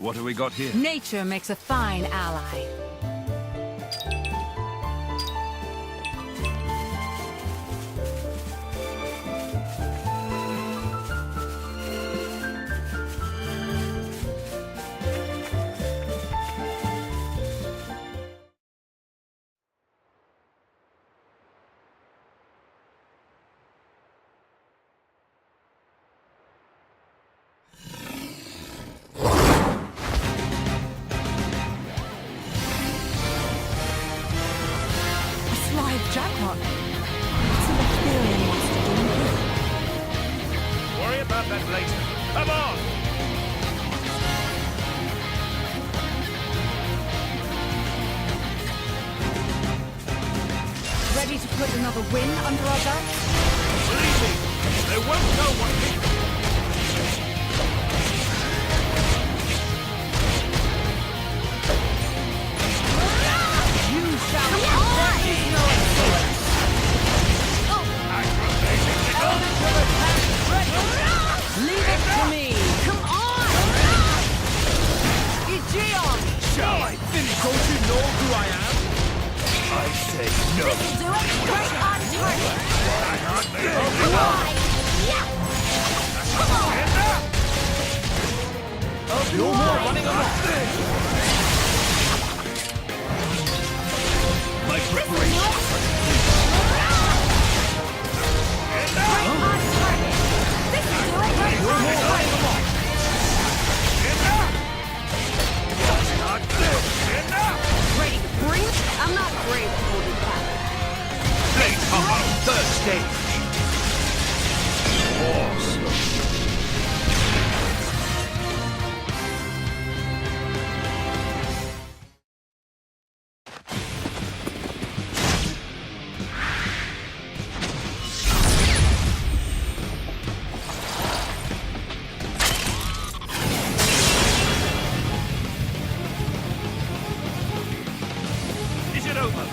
What have we got here? Nature makes a fine ally. Jackpot. What's the Ethereum monster doing here? Worry about that later. Come on! Ready to put another win under our belt? Believe me, they won't know what hit. You shall practice no excellence. Leave it to me. Come on! Elysium! Shall I finish? Don't you know who I am? I say no. This'll do it. Right on target. Come on. No more running around. My preparation. Right on target. This'll do it. Right on target. Ready to bring? I'm not afraid of holding back. Blade combo, third stage. Awesome. Is it over?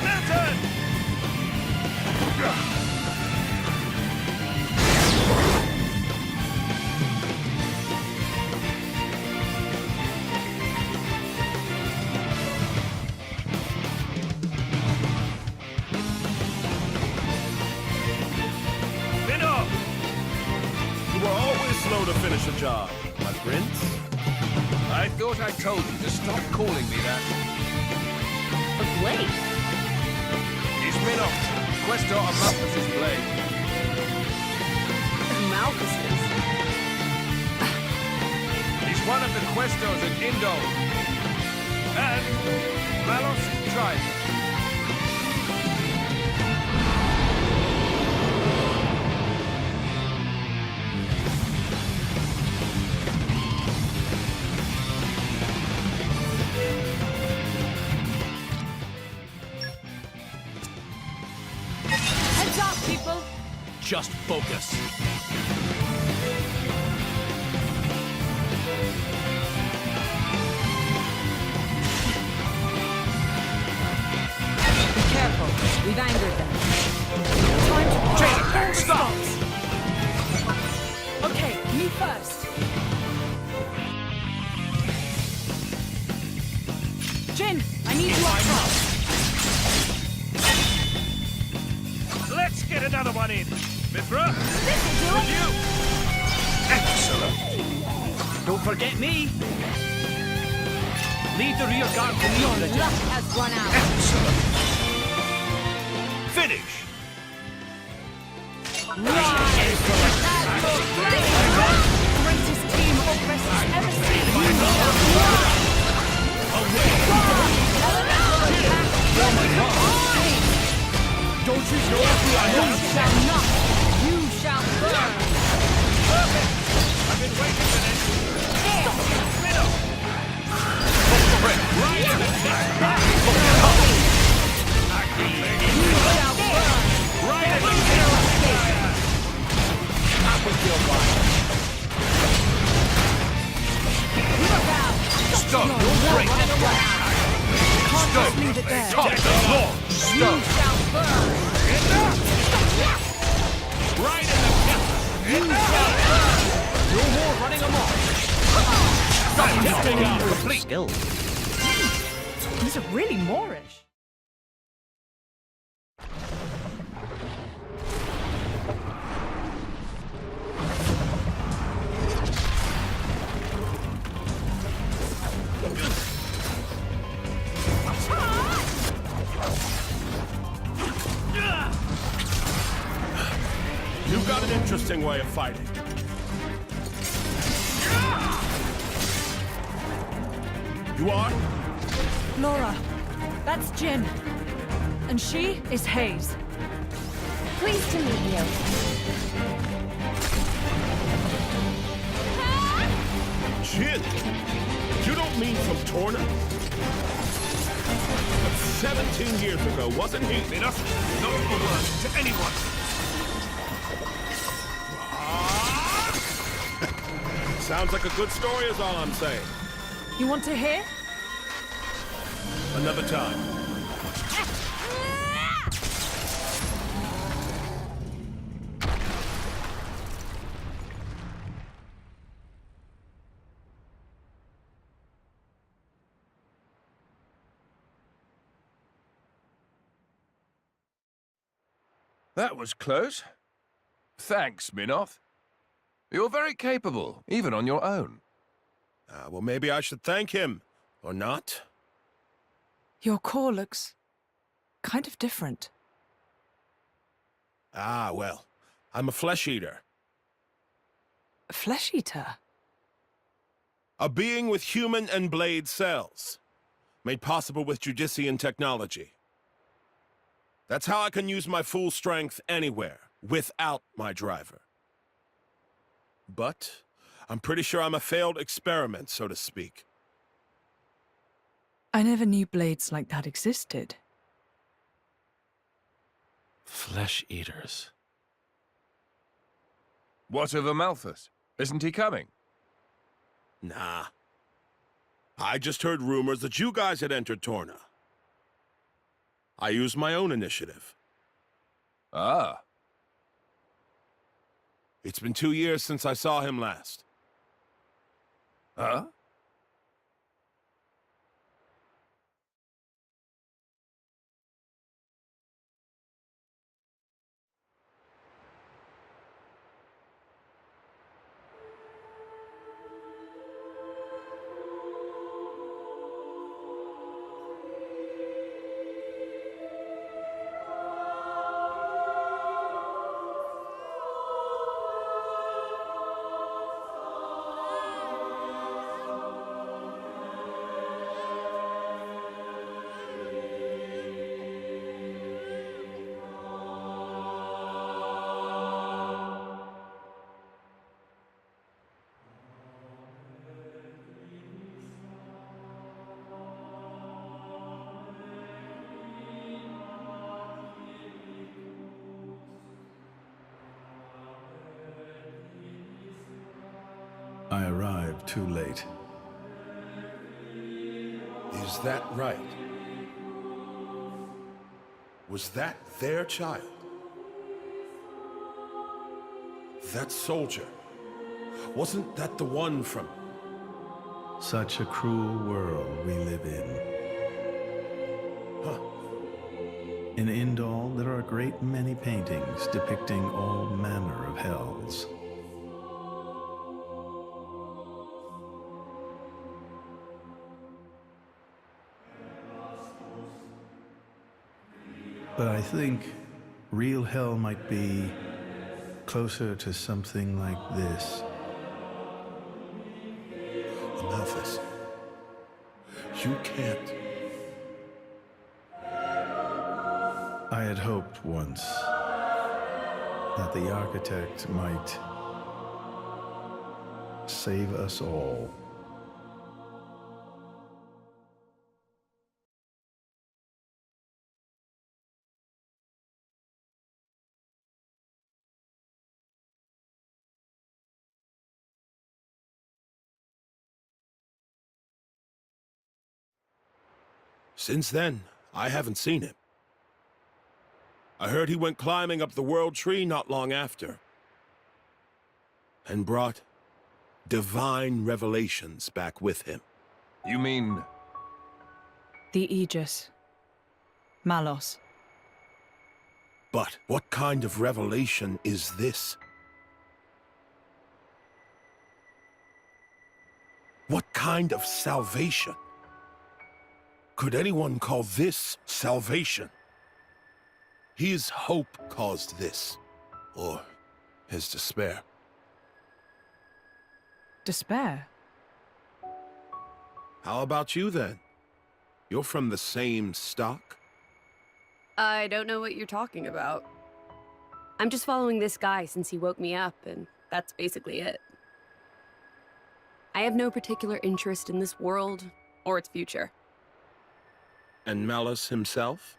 Mountain! Minoth! You were always slow to finish a job, my prince. I thought I told you to stop calling me that. But wait. He's Minoth, Questor of Malthus's blade. Malthus's. He's one of the Questors in Indo. And Malos' tribe. Heads up, people. Just focus. Be careful. We've angered them. Time to Jacob, stop! Okay, me first. Jin, I need you up front. Let's get another one in. Mithra, This'll do with it. you. Excellent. Don't forget me. Leave the rear guard to me on the Luck has run out. Excellent. Finish. Greatest team Oppress has ever seen. Don't you know who I You am? shall not. You shall burn. Perfect. I've been waiting for this. Minoth. Right in the neck. You shall burn. Right in the neck. That was your one. Look out. it there. Top floor! Stone! Right in the temple. No more running amok. Testing out complete. Skill. These are really Moorish. You've got an interesting way of fighting. You are? Laura, that's Jin. And she is Hayes. Pleased to meet you. Jin! You don't mean from Torna? But 17 years ago, wasn't he? Minoth, not a word to anyone. Sounds like a good story is all I'm saying. You want to hear? Another time. That was close. Thanks, Minoth. You're very capable, even on your own. Well, maybe I should thank him. Or not? Your core looks kind of different. Well, I'm a flesh eater. A flesh eater? A being with human and blade cells. Made possible with Judician technology. That's how I can use my full strength anywhere, without my driver. But I'm pretty sure I'm a failed experiment, so to speak. I never knew blades like that existed. Flesh eaters. What of Amalthus? Isn't he coming? Nah. I just heard rumors that you guys had entered Torna. I used my own initiative. Ah. It's been 2 years since I saw him last. Huh? I arrived too late. Is that right? Was that their child? That soldier? Wasn't that the one from... Such a cruel world we live in. Huh. In Indal, there are a great many paintings depicting all manner of hells. But I think real hell might be closer to something like this. Amalthus. You can't... I had hoped once that the architect might save us all. Since then, I haven't seen him. I heard he went climbing up the World Tree not long after. And brought divine revelations back with him. You mean... The Aegis. Malos. But what kind of revelation is this? What kind of salvation? Could anyone call this salvation? His hope caused this, or his despair. Despair? How about you then? You're from the same stock? I don't know what you're talking about. I'm just following this guy since he woke me up, and that's basically it. I have no particular interest in this world or its future. And Malus himself?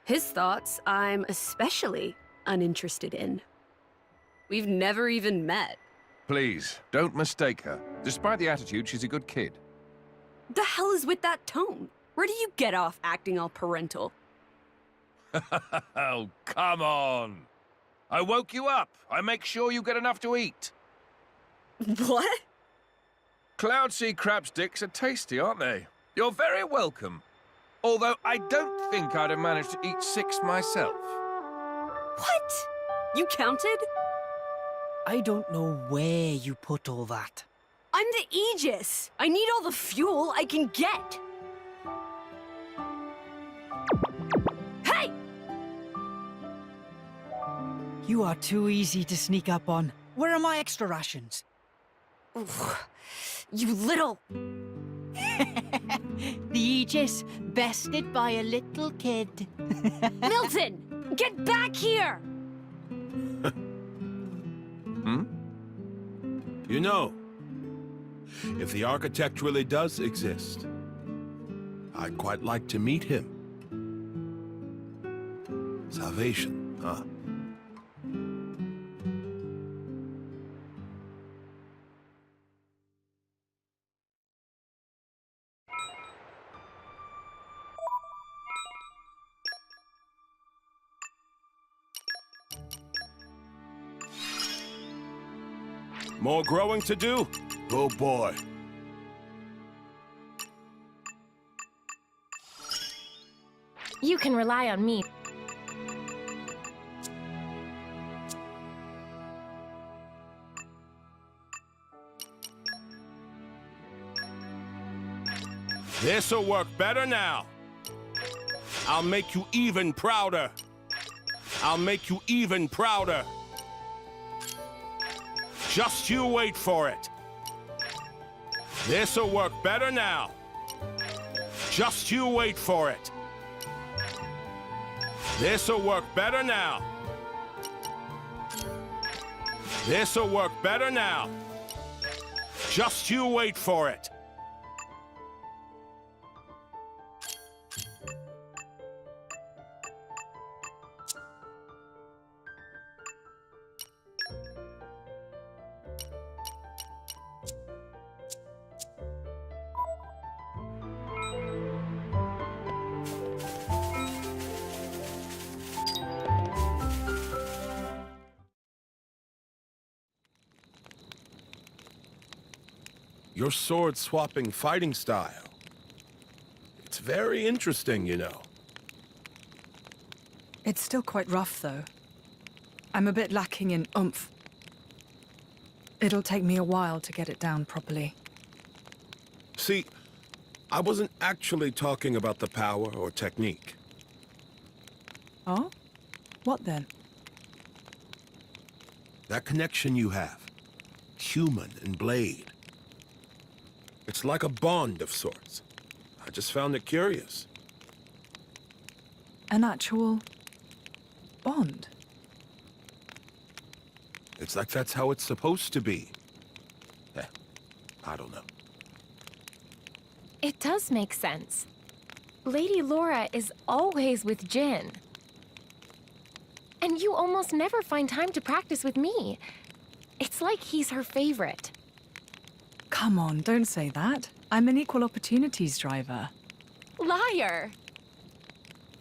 His thoughts, I'm especially uninterested in. We've never even met. Please, don't mistake her. Despite the attitude, she's a good kid. The hell is with that tone? Where do you get off acting all parental? Oh, come on. I woke you up. I make sure you get enough to eat. What? Cloud sea crab sticks are tasty, aren't they? You're very welcome. Although I don't think I'd have managed to eat 6 myself. What? You counted? I don't know where you put all that. I'm the Aegis. I need all the fuel I can get. Hey! You are too easy to sneak up on. Where are my extra rations? You little... The Aegis, bested by a little kid. Milton! Get back here! You know, if the architect really does exist, I'd quite like to meet him. Salvation, huh? More growing to do? Oh boy. You can rely on me. This'll work better now. I'll make you even prouder. I'll make you even prouder. Just you wait for it. This'll work better now. Just you wait for it. This'll work better now. This'll work better now. Just you wait for it. Your sword-swapping fighting style. It's very interesting, you know. It's still quite rough, though. I'm a bit lacking in oomph. It'll take me a while to get it down properly. See, I wasn't actually talking about the power or technique. Oh? What then? That connection you have. Human and blade. It's like a bond of sorts. I just found it curious. An actual... bond? It's like that's how it's supposed to be. I don't know. It does make sense. Lady Laura is always with Jin. And you almost never find time to practice with me. It's like he's her favorite. Come on, don't say that. I'm an equal opportunities driver. Liar!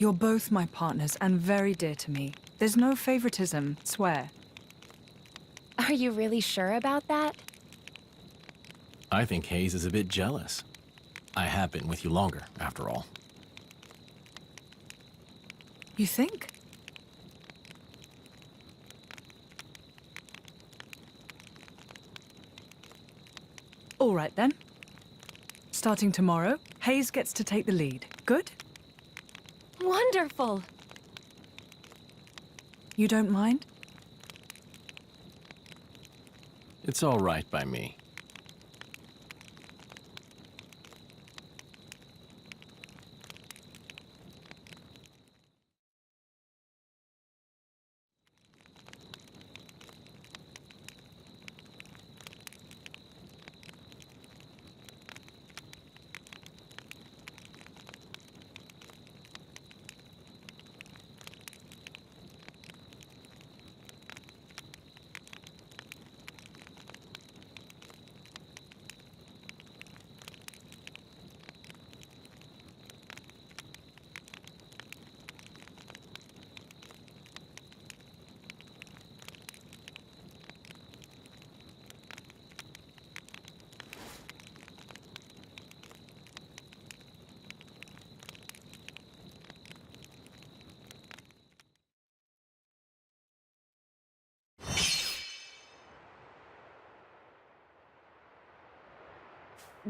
You're both my partners and very dear to me. There's no favoritism, swear. Are you really sure about that? I think Hayes is a bit jealous. I have been with you longer, after all. You think? All right then. Starting tomorrow, Hayes gets to take the lead. Good? Wonderful! You don't mind? It's all right by me.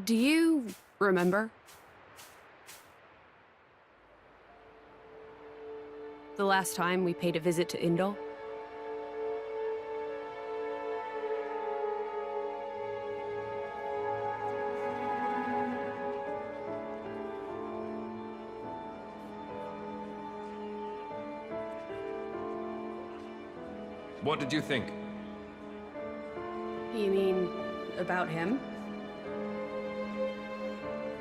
Do you remember? The last time we paid a visit to Indol? What did you think? You mean about him?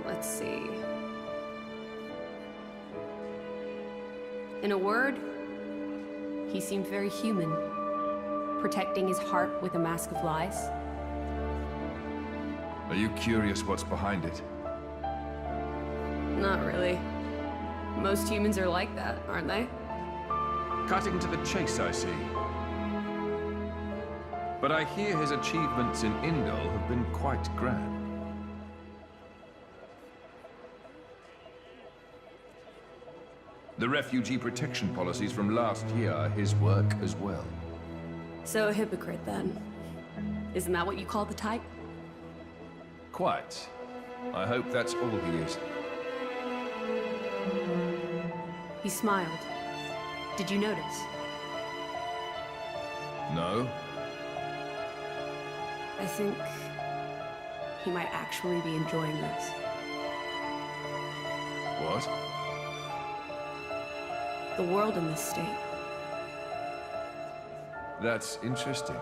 Let's see. In a word, he seemed very human, protecting his heart with a mask of lies. Are you curious what's behind it? Not really. Most humans are like that, aren't they? Cutting to the chase, I see. But I hear his achievements in Indol have been quite grand. The refugee protection policies from last year are his work as well. So a hypocrite, then. Isn't that what you call the type? Quite. I hope that's all he is. He smiled. Did you notice? No? I think he might actually be enjoying this. What? The world in this state. That's interesting.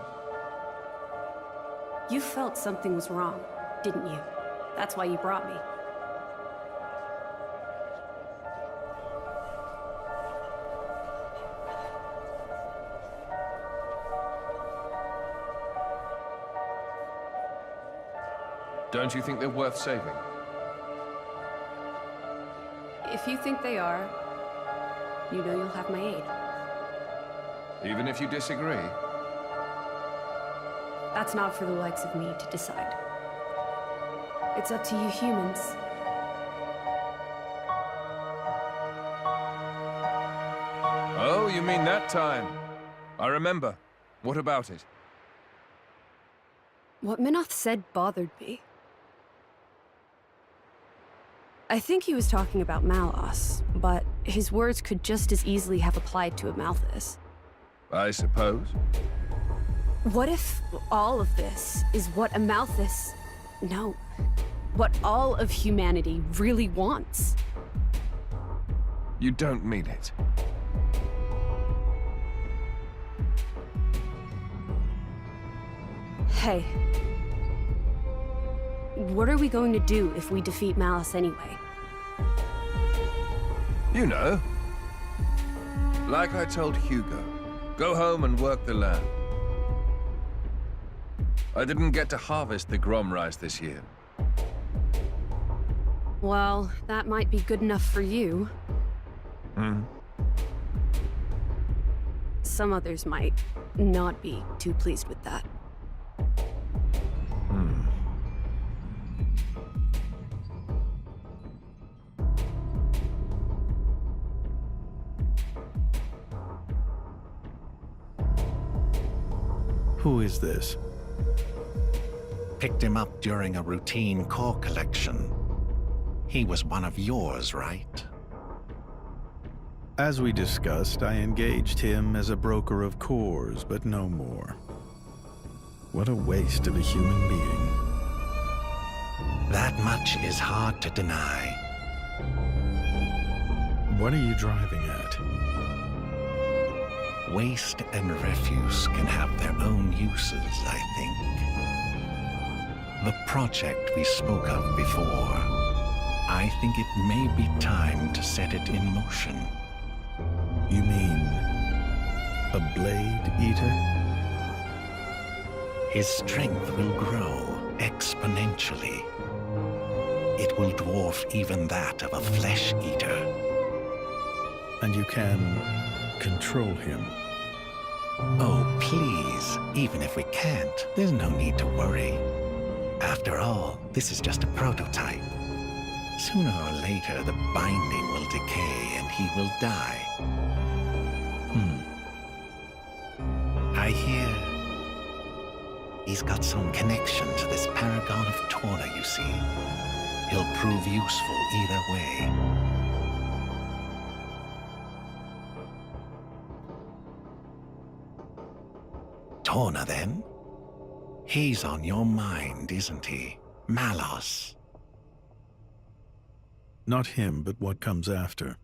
You felt something was wrong, didn't you? That's why you brought me. Don't you think they're worth saving? If you think they are, you know you'll have my aid. Even if you disagree? That's not for the likes of me to decide. It's up to you humans. Oh, you mean that time? I remember. What about it? What Minoth said bothered me. I think he was talking about Malos, but his words could just as easily have applied to a Malthus. I suppose. What if all of this is what a Malthus... No. What all of humanity really wants? You don't mean it. Hey. What are we going to do if we defeat Malice anyway? You know. Like I told Hugo, go home and work the land. I didn't get to harvest the Grom rice this year. Well, that might be good enough for you. Some others might not be too pleased with that. Who is this? Picked him up during a routine core collection. He was one of yours, right? As we discussed, I engaged him as a broker of cores, but no more. What a waste of a human being. That much is hard to deny. What are you driving at? Waste and refuse can have their own uses, I think. The project we spoke of before, I think it may be time to set it in motion. You mean a blade eater? His strength will grow exponentially. It will dwarf even that of a flesh eater. And you can control him. Oh, please, even if we can't, there's no need to worry. After all, this is just a prototype. Sooner or later, the binding will decay and he will die. I hear he's got some connection to this paragon of Torna, you see. He'll prove useful either way. Torna, then? He's on your mind, isn't he? Malos. Not him, but what comes after.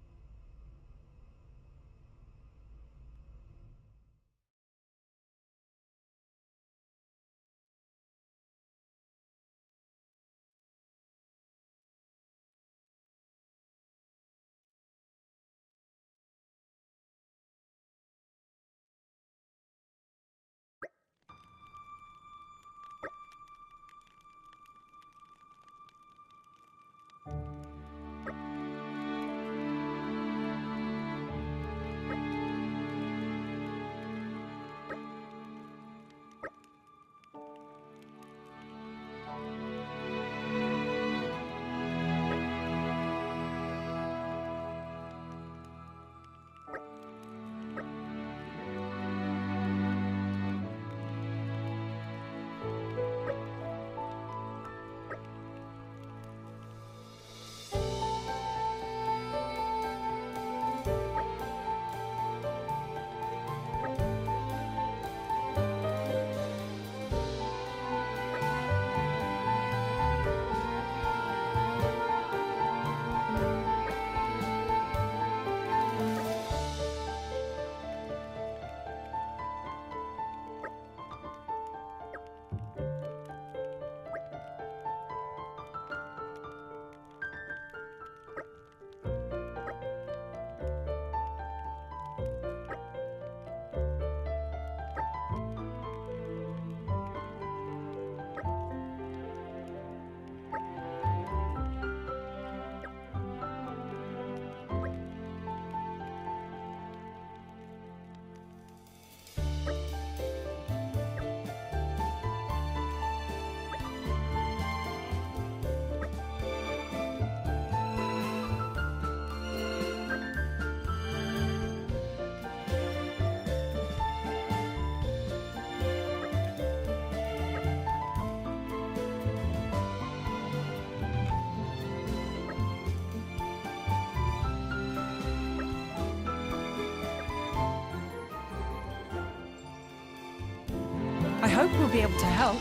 I hope we'll be able to help.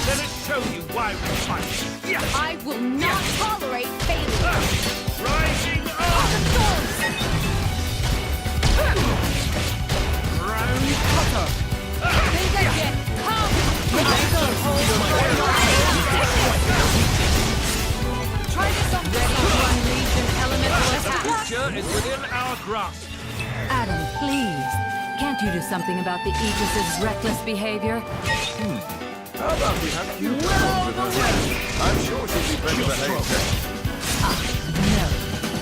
Let us show you why we fight. I will not tolerate failure. Rising up! Round cutter. Think again. Come. Try this on ready. is within our grasp. Adam, please. Can't you do something about the Aegis's reckless behavior? How about we have you talk with her? I'm sure she'll be better behaved then. No.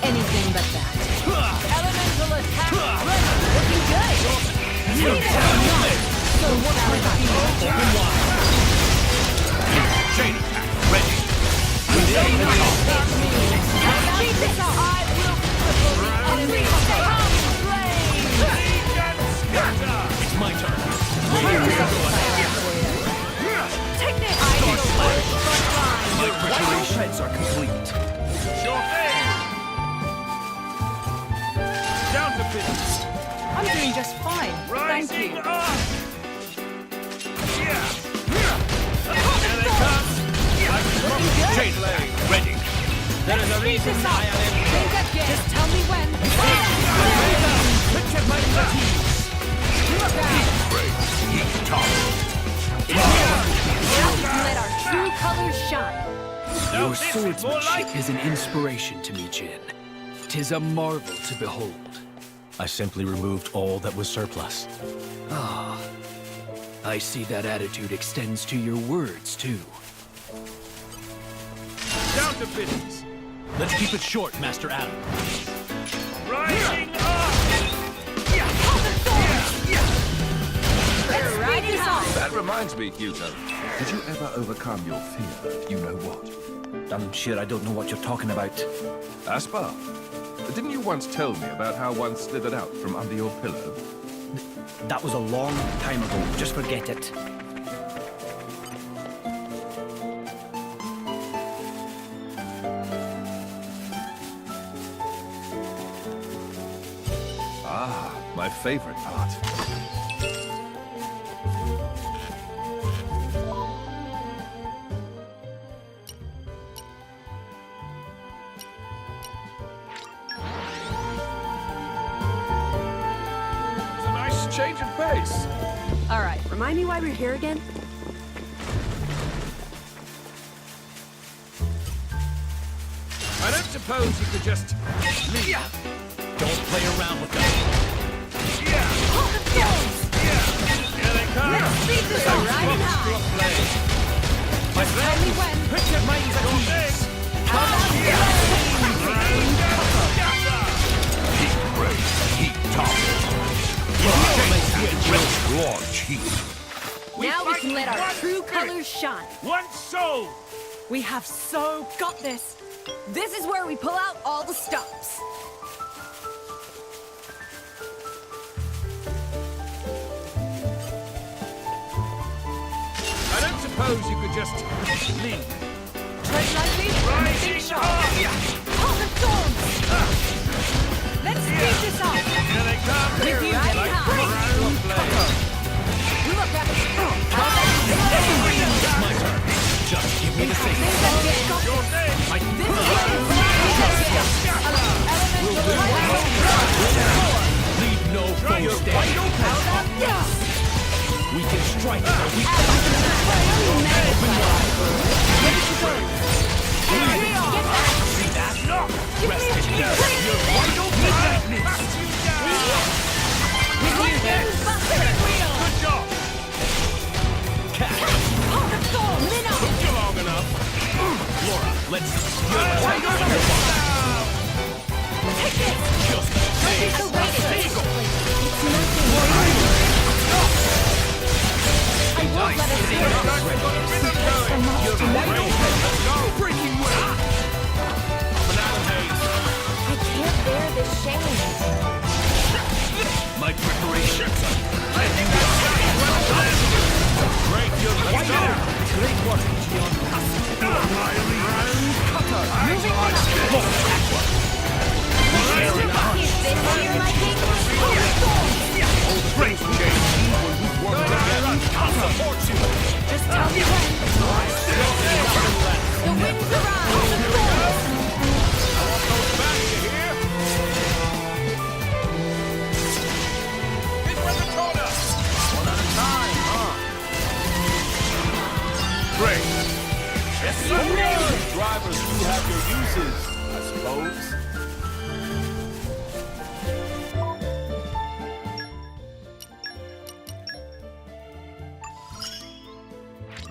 Anything but that. Elemental attack ready. Looking good. So what are we Chain attack ready. It's my turn. My preparations are complete. Sure thing. Down to business. I'm doing just fine. Thank you. Rising up. Yeah. Here they come. Chain lane ready. There is a reason I am in. Just tell me when. Picture my fatigues. Heat top. Let our true colors shine. Your swordsmanship is an inspiration to me, Jin. 'Tis a marvel to behold. I simply removed all that was surplus. I see that attitude extends to your words, too. Down to business. Let's keep it short, Master Adam. Rising up. Riding high. That reminds me, Hugo. Did you ever overcome your fear of you-know-what? I'm sure I don't know what you're talking about. Aspar, didn't you once tell me about how one slithered out from under your pillow? That was a long time ago. Just forget it. Ah, my favorite part. It's a nice change of pace. All right, remind me why we're here again? I don't suppose you could just leave. Don't play around with them. Here they come. Riding high. My friend, put your minds at ease. Heat break, heat top. Launch heat. Now we can let our true colors shine. One soul. We have so got this. This is where we pull out all the stops. I don't suppose you could just leave. Tread lightly. Rising up. Hold the storm. Let's speed this up. Here they come. With you, Like Daddy. brown flame. Look at It's my turn. Just give me the signal. Your name. Leave no foe standing. We can strike it. We see that? Rest in peace. You're wide open. Good job. Catch. Took you long enough. Laura, let's wide open. Just my preparations. Great, you're right there. Great work, Gion. Moving on. Great, James. When we work together, I'll support you. Just tell me when. The winds arise. Back to here. Hit from the Torna. One at a time, huh? Great. Yes, sir. Drivers do have their uses, I suppose.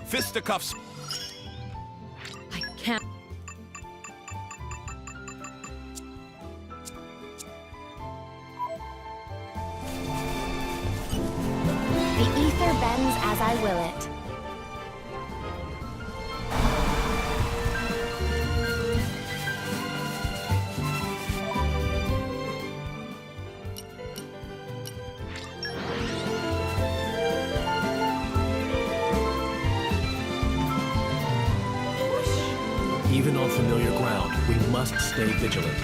Fisticuffs. I can't. The ether bends as I will it. Even on familiar ground, we must stay vigilant.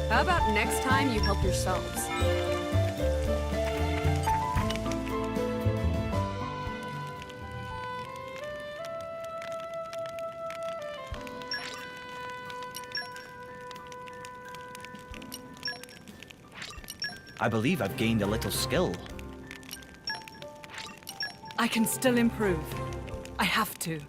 How about next time you help yourselves? I believe I've gained a little skill. I can still improve. I have to.